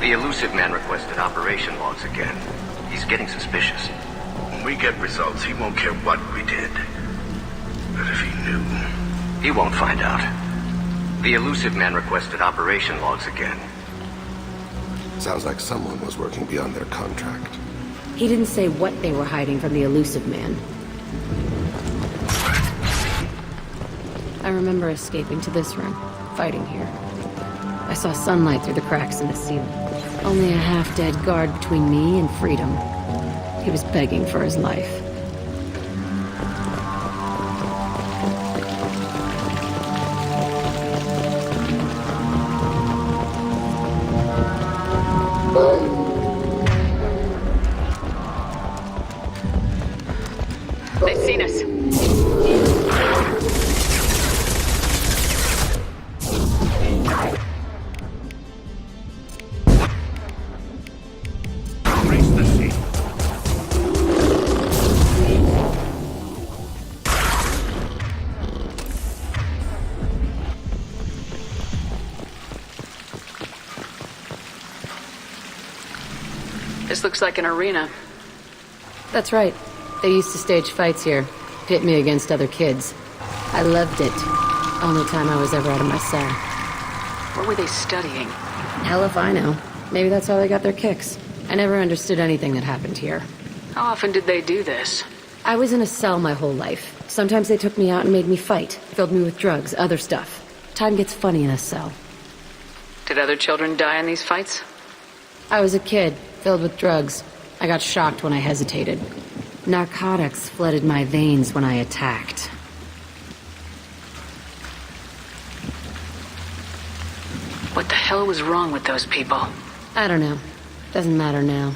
The elusive man requested operation logs again. He's getting suspicious. When we get results, he won't care what we did. But if he knew... He won't find out. The elusive man requested operation logs again. Sounds like someone was working beyond their contract. He didn't say what they were hiding from the elusive man. I remember escaping to this room, fighting here. I saw sunlight through the cracks in the ceiling. Only a half-dead guard between me and freedom. He was begging for his life. They've seen us. This looks like an arena. That's right. They used to stage fights here, pit me against other kids. I loved it. Only time I was ever out of my cell. What were they studying? Hell if I know. Maybe that's how they got their kicks. I never understood anything that happened here. How often did they do this? I was in a cell my whole life. Sometimes they took me out and made me fight, filled me with drugs, other stuff. Time gets funny in a cell. Did other children die in these fights? I was a kid, filled with drugs. I got shocked when I hesitated. Narcotics flooded my veins when I attacked. What the hell was wrong with those people? I don't know. Doesn't matter now.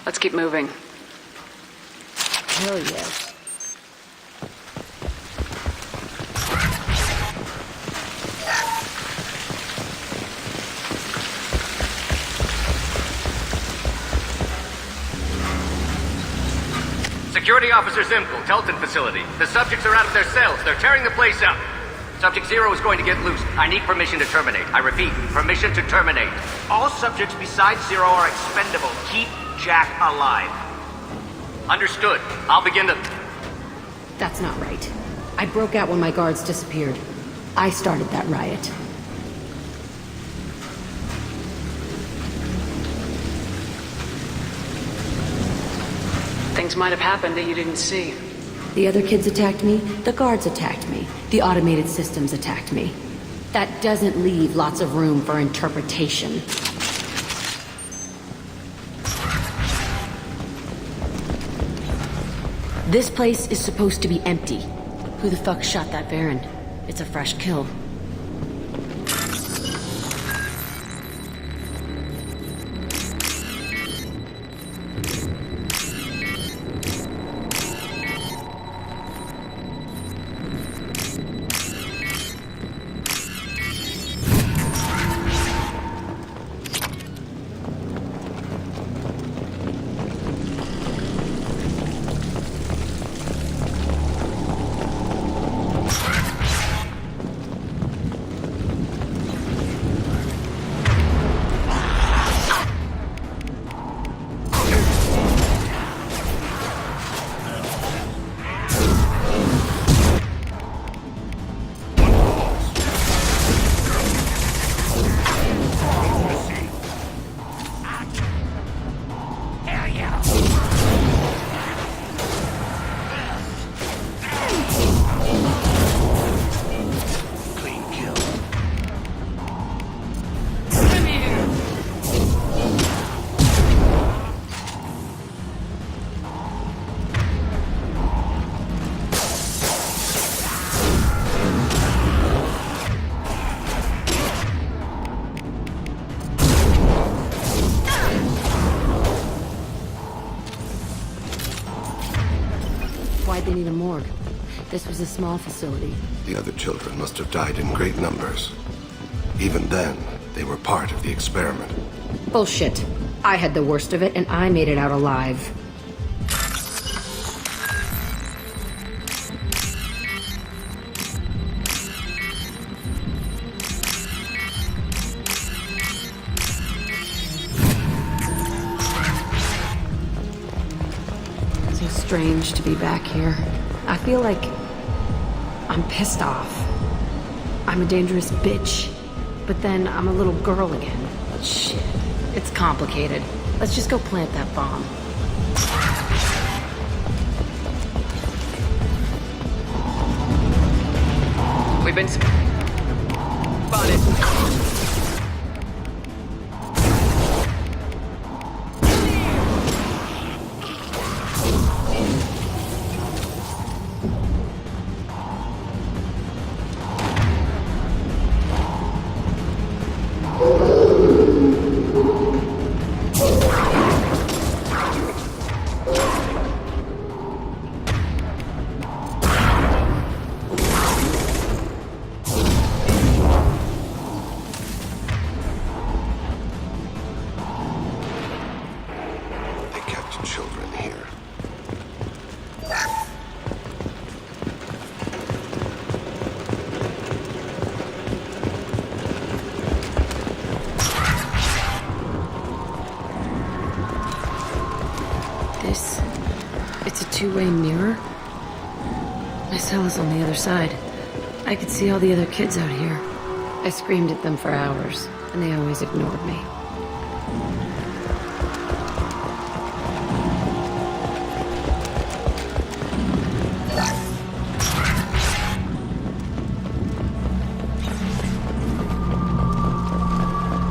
Let's keep moving. Hell yes. Security Officer Zimkel, Telton facility. The subjects are out of their cells. They're tearing the place up. Subject Zero is going to get loose. I need permission to terminate. I repeat, permission to terminate. All subjects besides Zero are expendable. Keep Jack alive. Understood. I'll begin the... That's not right. I broke out when my guards disappeared. I started that riot. Things might have happened that you didn't see. The other kids attacked me, the guards attacked me, the automated systems attacked me. That doesn't leave lots of room for interpretation. This place is supposed to be empty. Who the fuck shot that Baron? It's a fresh kill. Why'd they need a morgue? This was a small facility. The other children must have died in great numbers. Even then, they were part of the experiment. Bullshit. I had the worst of it, and I made it out alive. strange to be back here. I feel like I'm pissed off. I'm a dangerous bitch. But then I'm a little girl again. Shit. It's complicated. Let's just go plant that bomb. We've been spotted. It's a two-way mirror? My cell is on the other side. I could see all the other kids out here. I screamed at them for hours, and they always ignored me.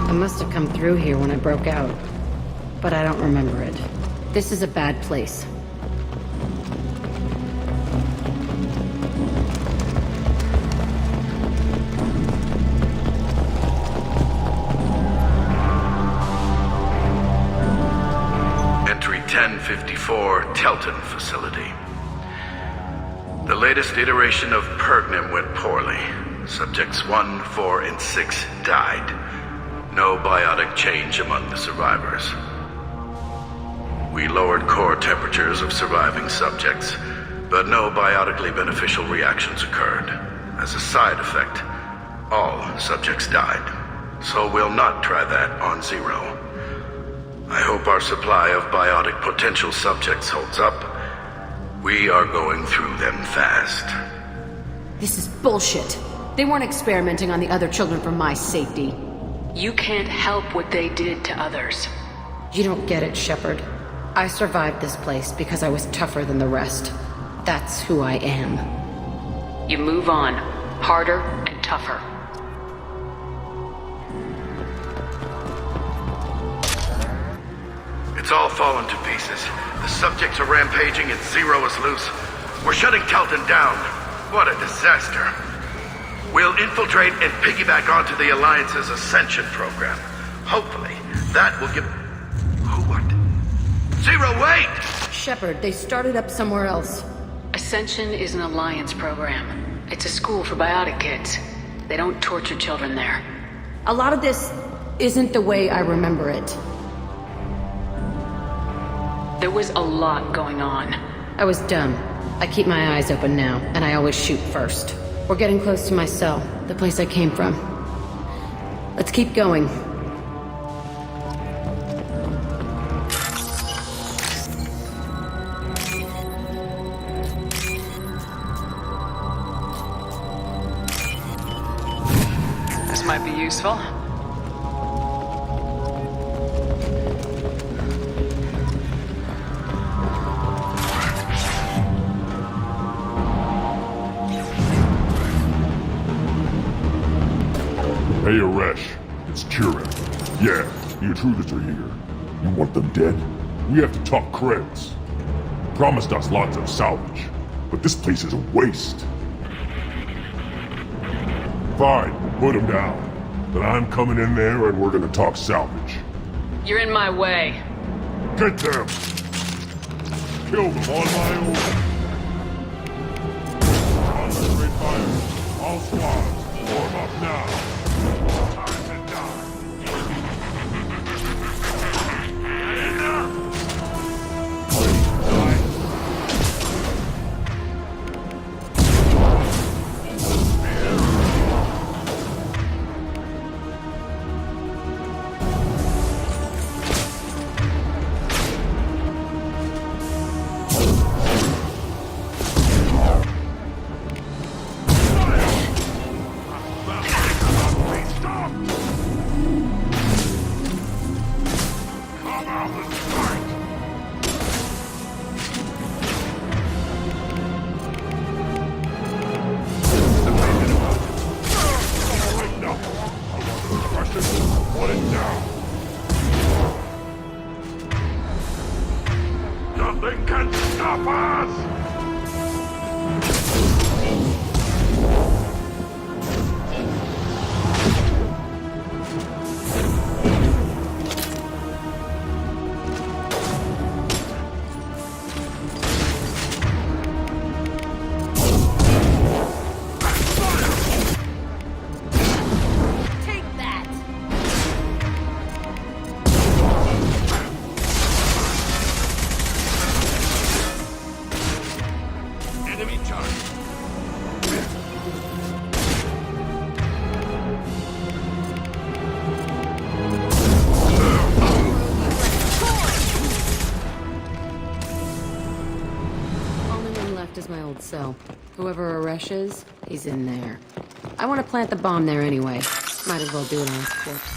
I must have come through here when I broke out, but I don't remember it. This is a bad place. Entry 1054, Telton facility. The latest iteration of Pergnum went poorly. Subjects 1, 4, and 6 died. No biotic change among the survivors. We lowered core temperatures of surviving subjects, but no biotically beneficial reactions occurred. As a side effect, all subjects died. So we'll not try that on Zero. I hope our supply of biotic potential subjects holds up. We are going through them fast. This is bullshit. They weren't experimenting on the other children for my safety. You can't help what they did to others. You don't get it, Shepard. I survived this place because I was tougher than the rest. That's who I am. You move on, harder and tougher. It's all fallen to pieces. The subjects are rampaging and Zero is loose. We're shutting Telton down. What a disaster. We'll infiltrate and piggyback onto the Alliance's Ascension program. Hopefully, that will give... What? Zero, wait! Shepard, they started up somewhere else. Ascension is an Alliance program. It's a school for biotic kids. They don't torture children there. A lot of this isn't the way I remember it. There was a lot going on. I was dumb. I keep my eyes open now, and I always shoot first. We're getting close to my cell, the place I came from. Let's keep going. This might be useful. Hey, Aresh, it's Kieran. Yeah, the intruders are here. You want them dead? We have to talk creds. You promised us lots of salvage, but this place is a waste. Fine, put them down. Then I'm coming in there and we're gonna talk salvage. You're in my way. Get them! Kill them on my own. Concentrate fire. All squads, form up now. Time to die. Put it down. Nothing can stop us! Is my old cell. Whoever Aresh is, he's in there. I want to plant the bomb there anyway. Might as well do it on his corpse.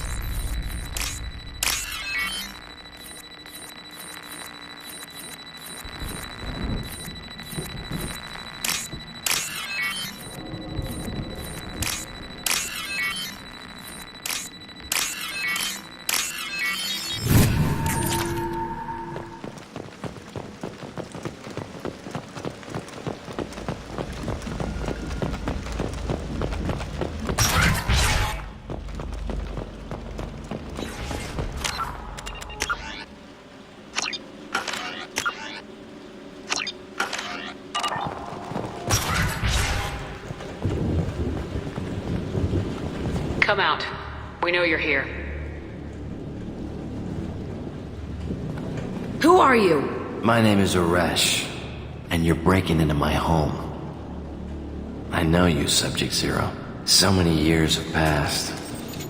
Come out. We know you're here. Who are you? My name is Aresh, and you're breaking into my home. I know you, Subject Zero. So many years have passed,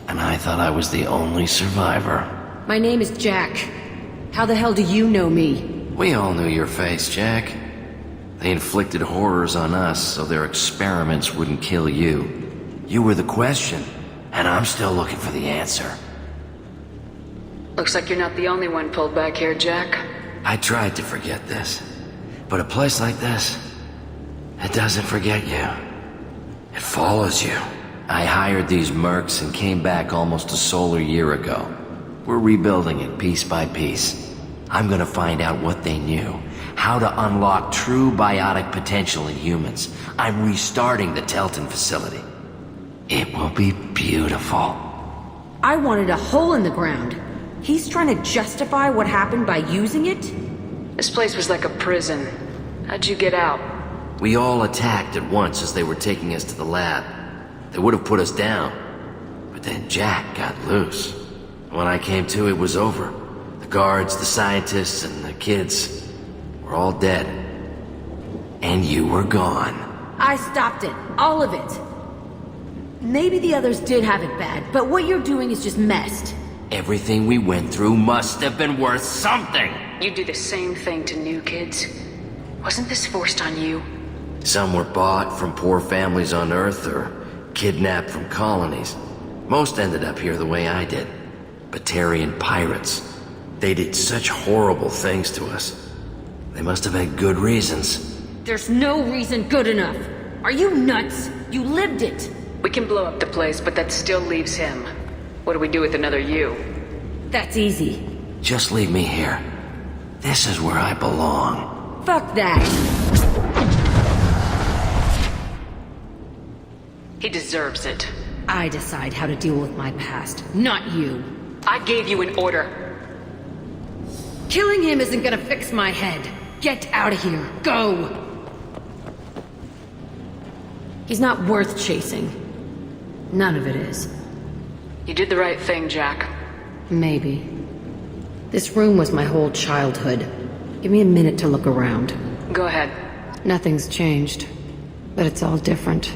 and I thought I was the only survivor. My name is Jack. How the hell do you know me? We all knew your face, Jack. They inflicted horrors on us so their experiments wouldn't kill you. You were the question, and I'm still looking for the answer. Looks like you're not the only one pulled back here, Jack. I tried to forget this, but a place like this, it doesn't forget you. It follows you. I hired these mercs and came back almost a solar year ago. We're rebuilding it piece by piece. I'm gonna find out what they knew, how to unlock true biotic potential in humans. I'm restarting the Telton facility. It will be beautiful. I wanted a hole in the ground. He's trying to justify what happened by using it? This place was like a prison. How'd you get out? We all attacked at once as they were taking us to the lab. They would have put us down. But then Jack got loose. When I came to, it was over. The guards, the scientists, and the kids were all dead. And you were gone. I stopped it. All of it. Maybe the others did have it bad, but what you're doing is just messed. Everything we went through must have been worth something. You do the same thing to new kids. Wasn't this forced on you? Some were bought from poor families on Earth or kidnapped from colonies. Most ended up here the way I did. Batarian pirates. They did such horrible things to us. They must have had good reasons. There's no reason good enough. Are you nuts? You lived it. We can blow up the place, but that still leaves him. What do we do with another you? That's easy. Just leave me here. This is where I belong. Fuck that. He deserves it. I decide how to deal with my past, not you. I gave you an order. Killing him isn't gonna fix my head. Get out of here. Go! He's not worth chasing. None of it is. You did the right thing, Jack. Maybe. This room was my whole childhood. Give me a minute to look around. Go ahead. Nothing's changed, but it's all different.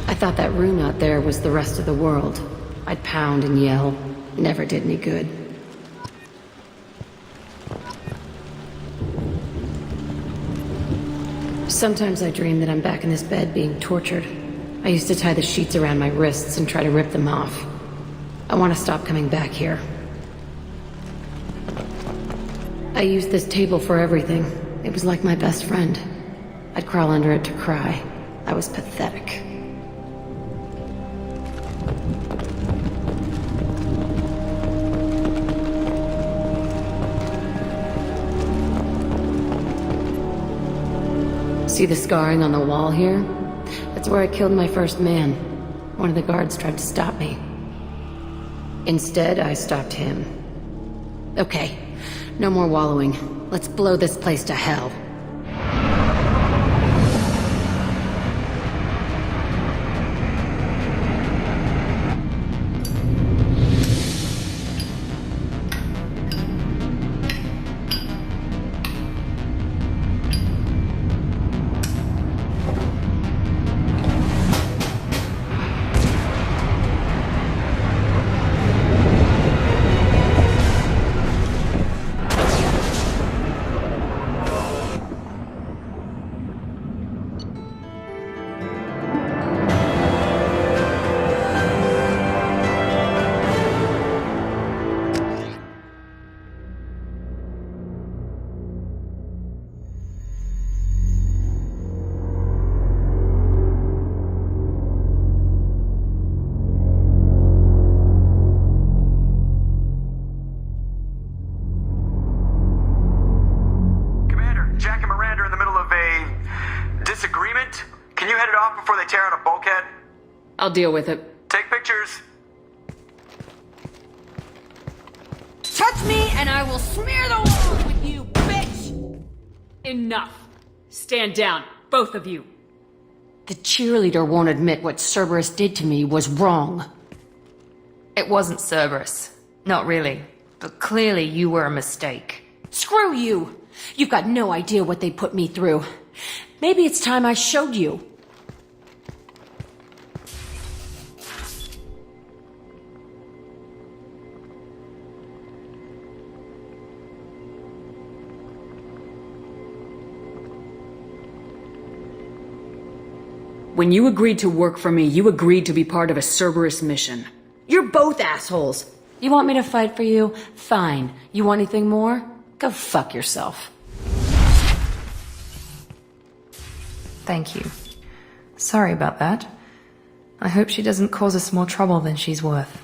I thought that room out there was the rest of the world. I'd pound and yell. Never did any good. Sometimes I dream that I'm back in this bed being tortured. I used to tie the sheets around my wrists and try to rip them off. I want to stop coming back here. I used this table for everything. It was like my best friend. I'd crawl under it to cry. I was pathetic. See the scarring on the wall here? That's where I killed my first man. One of the guards tried to stop me. Instead, I stopped him. Okay, no more wallowing. Let's blow this place to hell. I'll deal with it. Take pictures. Touch me and I will smear the walls with you, bitch! Enough. Stand down, both of you. The cheerleader won't admit what Cerberus did to me was wrong. It wasn't Cerberus. Not really. But clearly you were a mistake. Screw you! You've got no idea what they put me through. Maybe it's time I showed you. When you agreed to work for me, you agreed to be part of a Cerberus mission. You're both assholes. You want me to fight for you? Fine. You want anything more? Go fuck yourself. Thank you. Sorry about that. I hope she doesn't cause us more trouble than she's worth.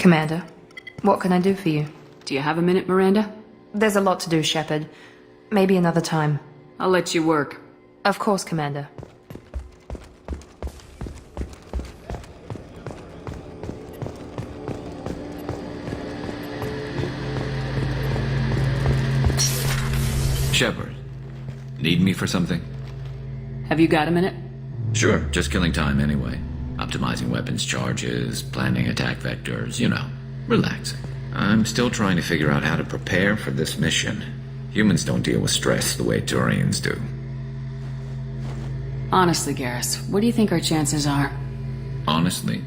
Commander, what can I do for you? Do you have a minute, Miranda? There's a lot to do, Shepard. Maybe another time. I'll let you work. Of course, Commander. Shepard, need me for something? Have you got a minute? Sure, just killing time anyway. Optimizing weapons charges, planning attack vectors, you know, relaxing. I'm still trying to figure out how to prepare for this mission. Humans don't deal with stress the way Turians do. Honestly, Garrus, what do you think our chances are? Honestly,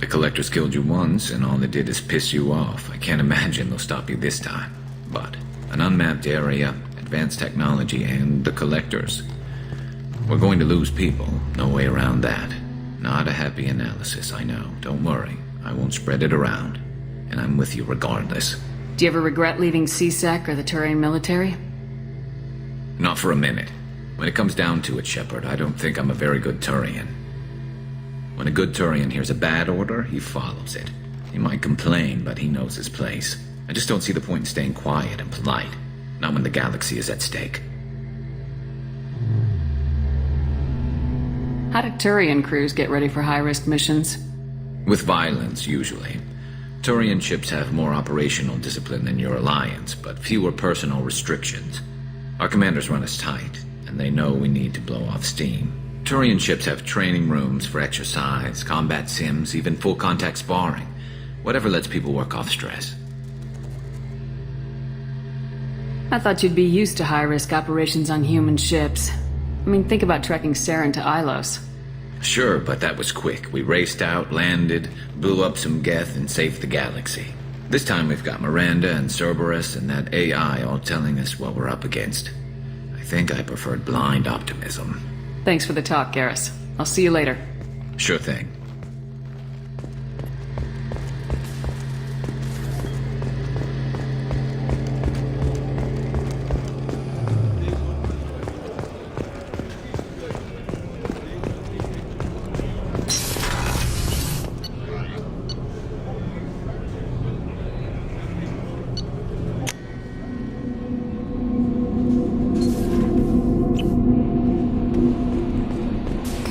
the Collectors killed you once, and all they did is piss you off. I can't imagine they'll stop you this time. But an unmapped area, advanced technology, and the Collectors. We're going to lose people, no way around that. Not a happy analysis, I know. Don't worry, I won't spread it around. And I'm with you regardless. Do you ever regret leaving CSEC or the Turian military? Not for a minute. When it comes down to it, Shepard, I don't think I'm a very good Turian. When a good Turian hears a bad order, he follows it. He might complain, but he knows his place. I just don't see the point in staying quiet and polite. Not when the galaxy is at stake. How do Turian crews get ready for high-risk missions? With violence, usually. Turian ships have more operational discipline than your alliance, but fewer personal restrictions. Our commanders run us tight, and they know we need to blow off steam. Turian ships have training rooms for exercise, combat sims, even full-contact sparring. Whatever lets people work off stress. I thought you'd be used to high-risk operations on human ships. I mean, think about trekking Saren to Ilos. Sure, but that was quick. We raced out, landed, blew up some Geth, and saved the galaxy. This time we've got Miranda and Cerberus and that AI all telling us what we're up against. I think I preferred blind optimism. Thanks for the talk, Garrus. I'll see you later. Sure thing.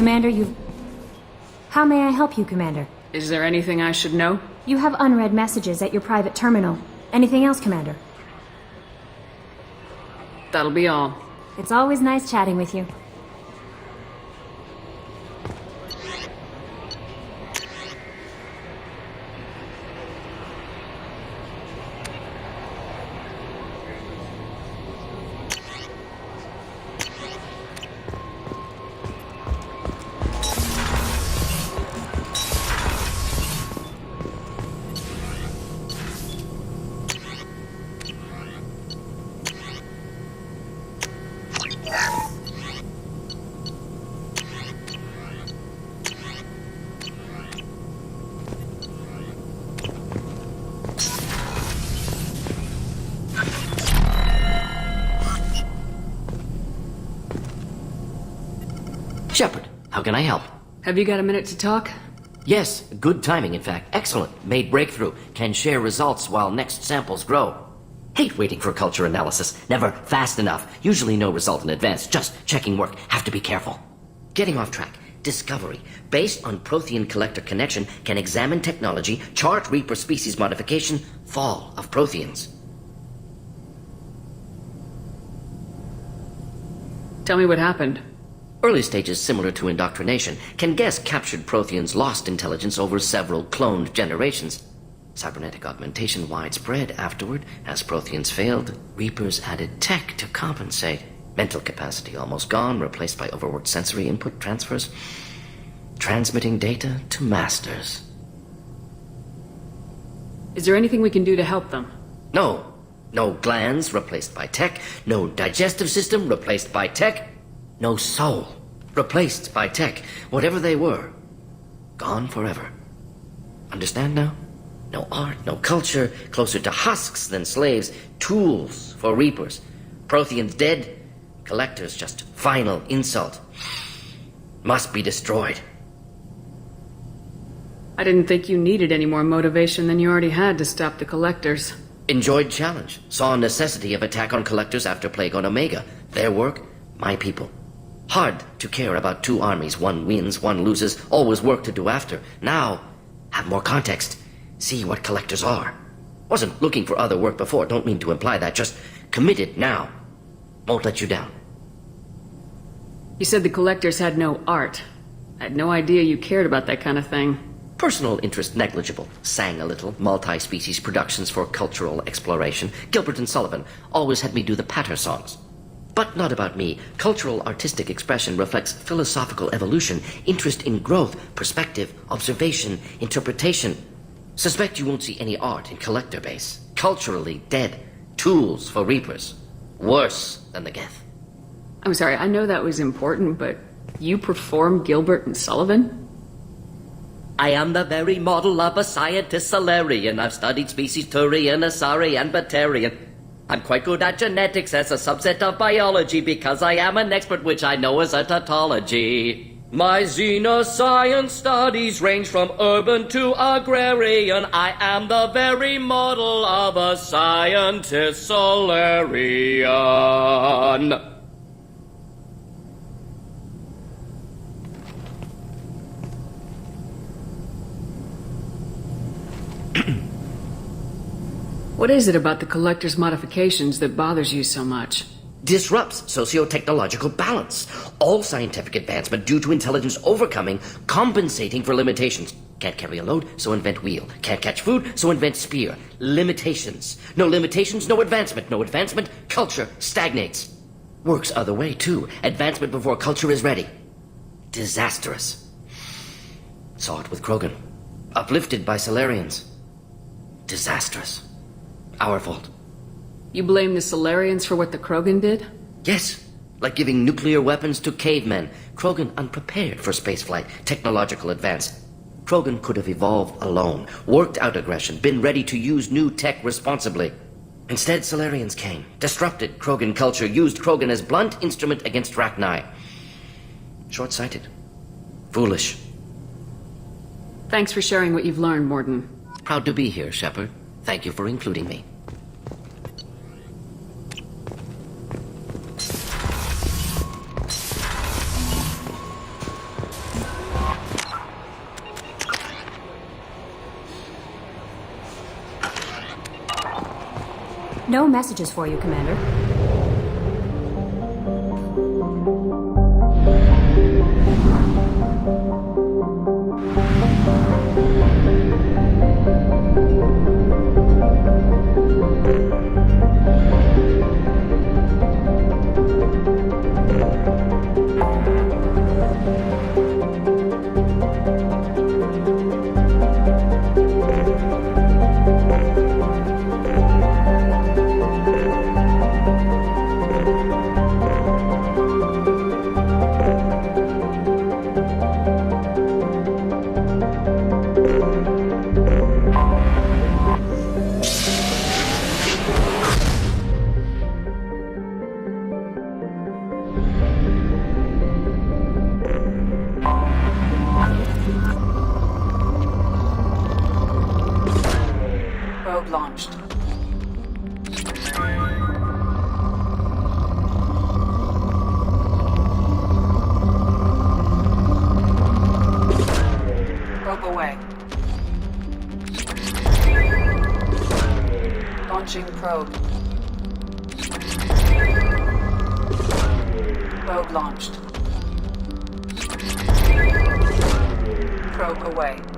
Commander, How may I help you, Commander? Is there anything I should know? You have unread messages at your private terminal. Anything else, Commander? That'll be all. It's always nice chatting with you. Shepard, how can I help? Have you got a minute to talk? Yes, good timing, in fact. Excellent. Made breakthrough. Can share results while next samples grow. Hate waiting for culture analysis. Never fast enough. Usually no result in advance. Just checking work. Have to be careful. Getting off track. Discovery. Based on Prothean-collector connection, can examine technology, chart Reaper species modification, fall of Protheans. Tell me what happened. Early stages similar to indoctrination. Can guess captured Protheans lost intelligence over several cloned generations. Cybernetic augmentation widespread afterward. As Protheans failed, Reapers added tech to compensate. Mental capacity almost gone, replaced by overworked sensory input transfers. Transmitting data to masters. Is there anything we can do to help them? No. No glands replaced by tech. No digestive system replaced by tech. No soul replaced by tech. Whatever they were, gone forever. Understand now? No art, no culture, closer to husks than slaves, tools for Reapers. Protheans dead, collectors just final insult. Must be destroyed. I didn't think you needed any more motivation than you already had to stop the collectors. Enjoyed challenge. Saw necessity of attack on collectors after Plague on Omega. Their work, my people. Hard to care about two armies. One wins, one loses. Always work to do after. Now, have more context. See what collectors are. Wasn't looking for other work before. Don't mean to imply that. Just committed now. Won't let you down. You said the collectors had no art. I had no idea you cared about that kind of thing. Personal interest negligible. Sang a little. Multi-species productions for cultural exploration. Gilbert and Sullivan always had me do the patter songs. But not about me. Cultural artistic expression reflects philosophical evolution, interest in growth, perspective, observation, interpretation. Suspect you won't see any art in collector base. Culturally dead. Tools for Reapers. Worse than the Geth. I'm sorry, I know that was important, but you perform Gilbert and Sullivan? I am the very model of a scientist Solarian. I've studied species Turian, Asari, and Batarian. I'm quite good at genetics as a subset of biology because I am an expert, which I know is a tautology. My xenoscience studies range from urban to agrarian. I am the very model of a scientist Solarian. What is it about the collector's modifications that bothers you so much? Disrupts socio-technological balance. All scientific advancement due to intelligence overcoming, compensating for limitations. Can't carry a load, so invent wheel. Can't catch food, so invent spear. Limitations. No limitations, no advancement. No advancement, culture stagnates. Works other way, too. Advancement before culture is ready. Disastrous. Saw it with Krogan. Uplifted by Solarians. Disastrous. Our fault. You blame the Solarians for what the Krogan did? Yes. Like giving nuclear weapons to cavemen. Krogan unprepared for spaceflight, technological advance. Krogan could have evolved alone, worked out aggression, been ready to use new tech responsibly. Instead, Solarians came, disrupted Krogan culture, used Krogan as blunt instrument against Rachni. Short-sighted. Foolish. Thanks for sharing what you've learned, Morden. Proud to be here, Shepard. Thank you for including me. No messages for you, Commander. Probe away.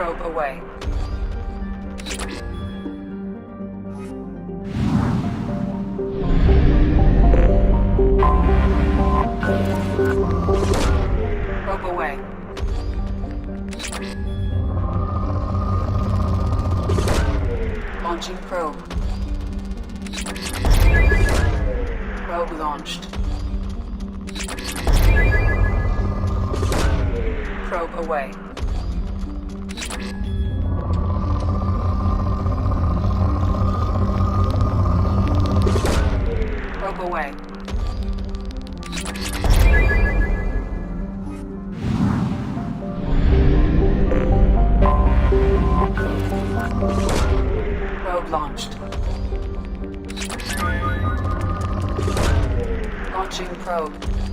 Probe away. Probe away. Launching probe. Probe launched. Probe away. Probe away. Probe launched. Launching probe.